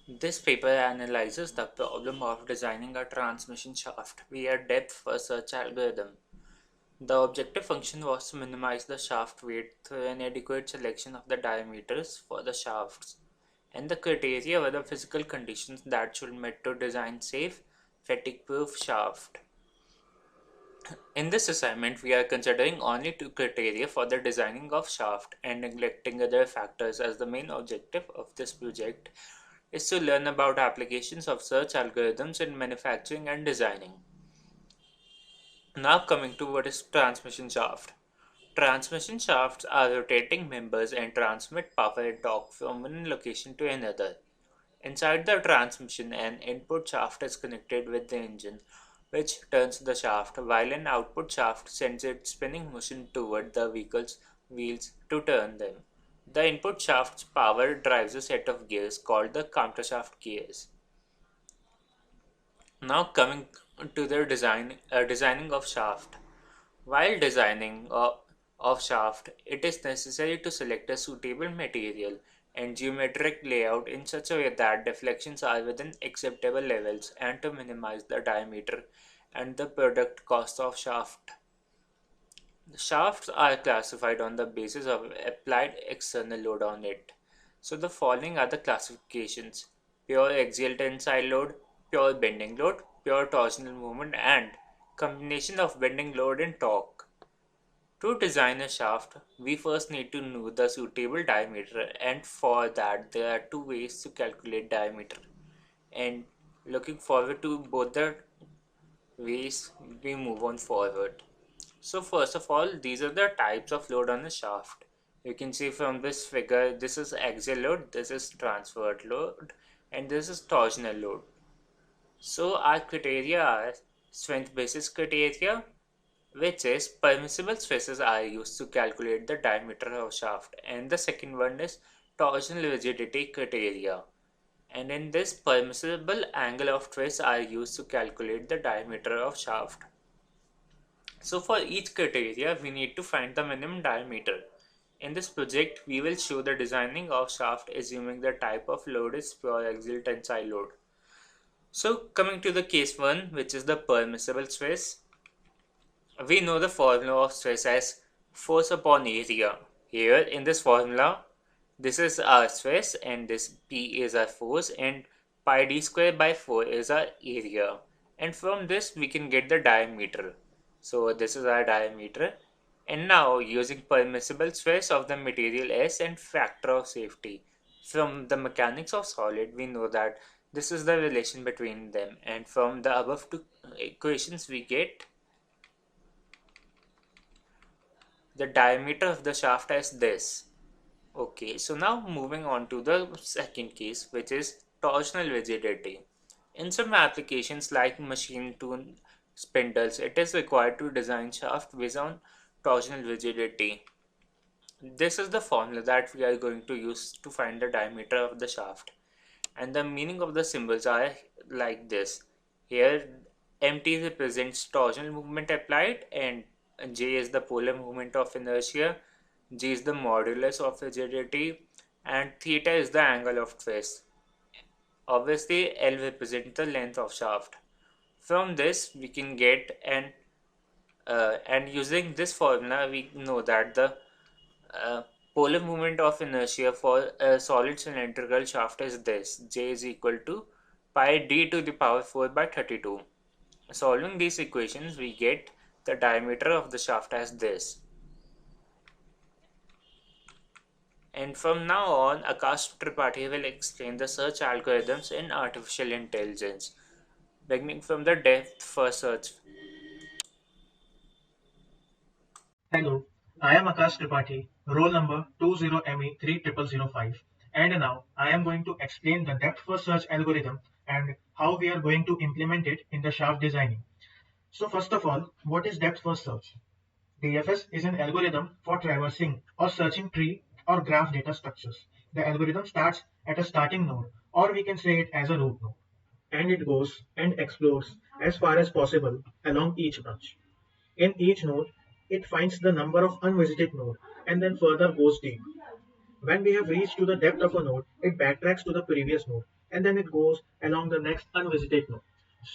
This paper analyzes the problem of designing a transmission shaft via depth first search algorithm. The objective function was to minimize the shaft weight through an adequate selection of the diameters for the shafts, and the criteria were the physical conditions that should meet to design safe, fatigue-proof shaft. In this assignment, we are considering only two criteria for the designing of shaft and neglecting other factors, as the main objective of this project is to learn about applications of search algorithms in manufacturing and designing. Now coming to what is transmission shaft. Transmission shafts are rotating members and transmit power and torque from one location to another. Inside the transmission, an input shaft is connected with the engine, which turns the shaft, while an output shaft sends its spinning motion toward the vehicle's wheels to turn them. The input shaft's power drives a set of gears called the countershaft gears. Now coming to the designing of shaft. While designing of shaft, it is necessary to select a suitable material and geometric layout in such a way that deflections are within acceptable levels and to minimize the diameter and the product cost of shaft. The shafts are classified on the basis of applied external load on it. So the following are the classifications: pure axial tensile load, pure bending load, pure torsional movement, and combination of bending load and torque. To design a shaft, we first need to know the suitable diameter, and for that there are two ways to calculate diameter. And looking forward to both the ways, we move on forward. So first of all, these are the types of load on a shaft. You can see from this figure, this is axial load, this is transverse load, and this is torsional load. So our criteria are strength basis criteria, which is permissible stresses are used to calculate the diameter of shaft, and the second one is torsional rigidity criteria, and in this permissible angle of twist are used to calculate the diameter of shaft. So for each criteria we need to find the minimum diameter. In this project we will show the designing of shaft assuming the type of load is pure axial tensile load. So coming to the case 1, which is the permissible stress, we know the formula of stress as force upon area. Here in this formula, this is our stress and this P is our force, and pi d square by 4 is our area. And from this we can get the diameter. So this is our diameter. And now using permissible stress of the material S and factor of safety. From the mechanics of solid, we know that this is the relation between them. And from the above two equations we get the diameter of the shaft as this. Okay, so now moving on to the second case, which is torsional rigidity. In some applications like machine tool spindles, it is required to design shaft based on torsional rigidity. This is the formula that we are going to use to find the diameter of the shaft. And the meaning of the symbols are like this. Here, MT represents torsional movement applied, and J is the polar moment of inertia, G is the modulus of rigidity, and theta is the angle of twist. Obviously, L represents the length of shaft. From this, we can get and using this formula, we know that the uh, polar moment of inertia for a solid cylindrical shaft is this: J is equal to pi d to the power 4 by 32. Solving these equations, we get the diameter of the shaft as this. And from now on, Akash Tripathi will explain the search algorithms in artificial intelligence, beginning from the depth first search. Hello, I am Akash Tripathi, roll number 20ME30005, and now I am going to explain the depth first search algorithm and how we are going to implement it in the shaft designing. So first of all, what is depth first search? DFS is an algorithm for traversing or searching tree or graph data structures. The algorithm starts at a starting node, or we can say it as a root node, and it goes and explores as far as possible along each branch. In each node, it finds the number of unvisited nodes and then further goes deep. When we have reached to the depth of a node, it backtracks to the previous node and then it goes along the next unvisited node.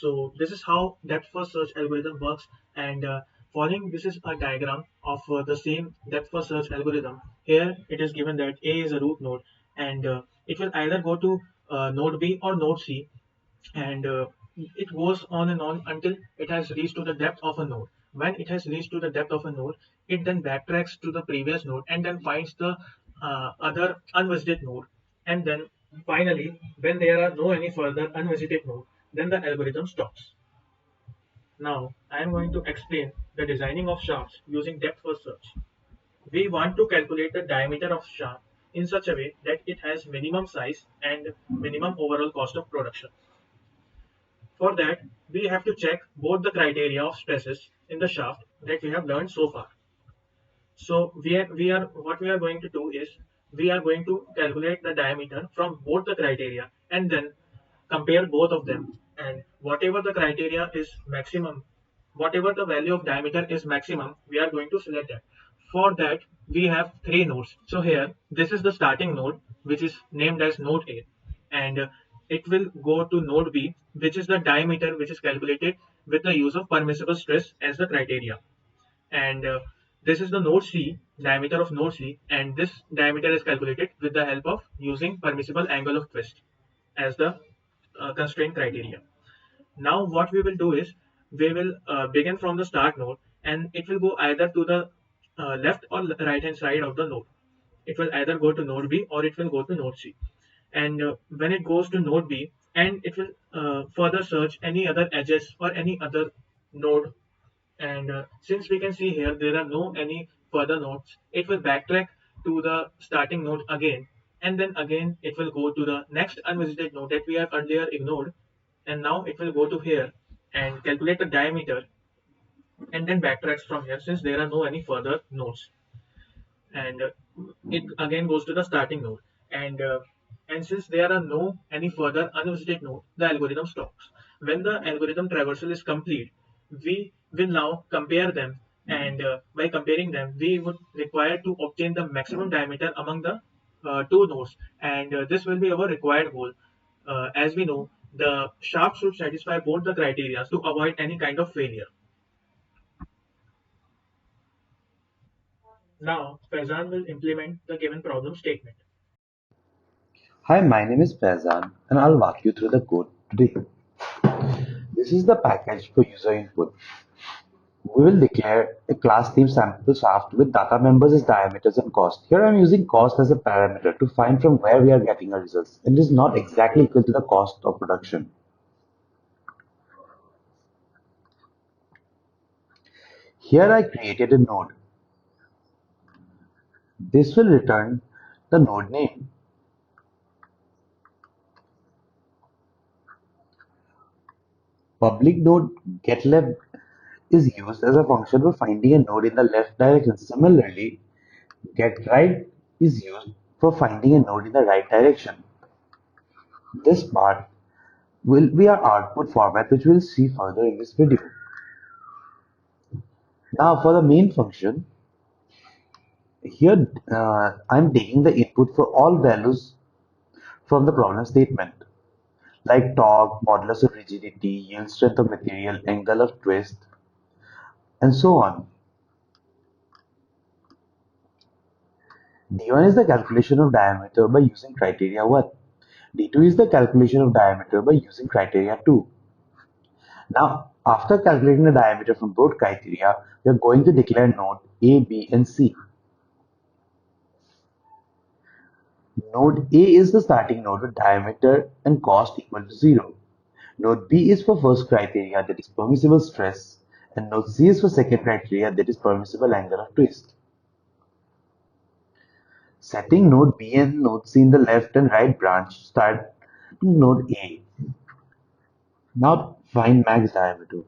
So this is how depth first search algorithm works. And following this is a diagram of the same depth first search algorithm. Here it is given that A is a root node, and it will either go to node B or node C, and it goes on and on until it has reached to the depth of a node. When it has reached to the depth of a node, it then backtracks to the previous node and then finds the other unvisited node. And then finally, when there are no any further unvisited node, then the algorithm stops. Now, I am going to explain the designing of shafts using depth first search. We want to calculate the diameter of shaft in such a way that it has minimum size and minimum overall cost of production. For that, we have to check both the criteria of stresses in the shaft that we have learned so far. So what we are going to do is we are going to calculate the diameter from both the criteria and then compare both of them. And whatever the criteria is maximum, whatever the value of diameter is maximum, we are going to select that. For that, we have three nodes. So here, this is the starting node, which is named as node A, and it will go to node B, which is the diameter which is calculated with the use of permissible stress as the criteria. And this is the node C, diameter of node C, and this diameter is calculated with the help of using permissible angle of twist as the constraint criteria. Now what we will do is we will begin from the start node, and it will go either to the left or right hand side of the node. It will either go to node B or it will go to node C. And when it goes to node B, and it will further search any other edges or any other node. And since we can see here there are no any further nodes, it will backtrack to the starting node again, and then again it will go to the next unvisited node that we have earlier ignored, and now it will go to here and calculate the diameter, and then backtracks from here since there are no any further nodes. And it again goes to the starting node, and since there are no any further unvisited node, the algorithm stops. When the algorithm traversal is complete, we will now compare them, and by comparing them we would require to obtain the maximum diameter among the two nodes, and this will be our required goal. As we know, the shaft should satisfy both the criteria to avoid any kind of failure. Now Faizan will implement the given problem statement. Hi, my name is Faizan and I'll walk you through the code today. This is the package for user input. We will declare a class named sample shaft with data members as diameters and cost. Here I'm using cost as a parameter to find from where we are getting our results. It is not exactly equal to the cost of production. Here I created a node. This will return the node name. Public node getLeft is used as a function for finding a node in the left direction. Similarly, getRight is used for finding a node in the right direction. This part will be our output format, which we'll see further in this video. Now for the main function, here I'm taking the input for all values from the problem statement, like torque, modulus of rigidity, yield strength of material, angle of twist, and so on. D1 is the calculation of diameter by using criteria 1. D2 is the calculation of diameter by using criteria 2. Now, after calculating the diameter from both criteria, we are going to declare node A, B, and C. Node A is the starting node with diameter and cost equal to 0. Node B is for first criteria, that is permissible stress, and node C is for second criteria, that is permissible angle of twist. Setting node B and node C in the left and right branch, start node A. Now find max diameter.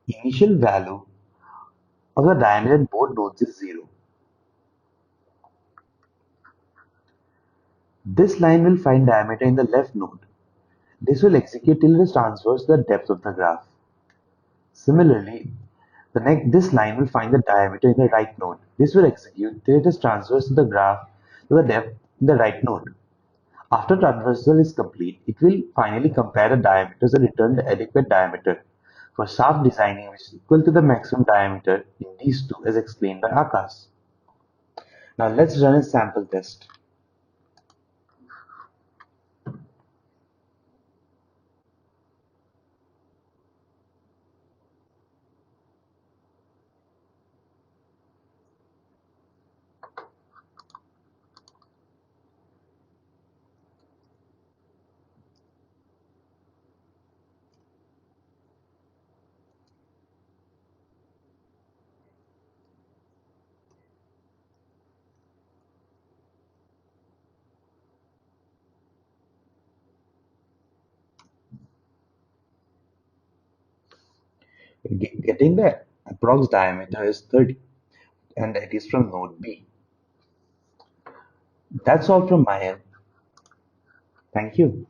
Initial value of the diameter in both nodes is 0. This line will find diameter in the left node. This will execute till it is transverse to the depth of the graph. Similarly, this line will find the diameter in the right node. This will execute till it is transverse to the graph to the depth in the right node. After transversal is complete, it will finally compare the diameters and return the adequate diameter for shaft designing which is equal to the maximum diameter in these two as explained by Akash. Now let's run a sample test. Getting the approx diameter is 30 and it is from node B. That's all from my end. Thank you.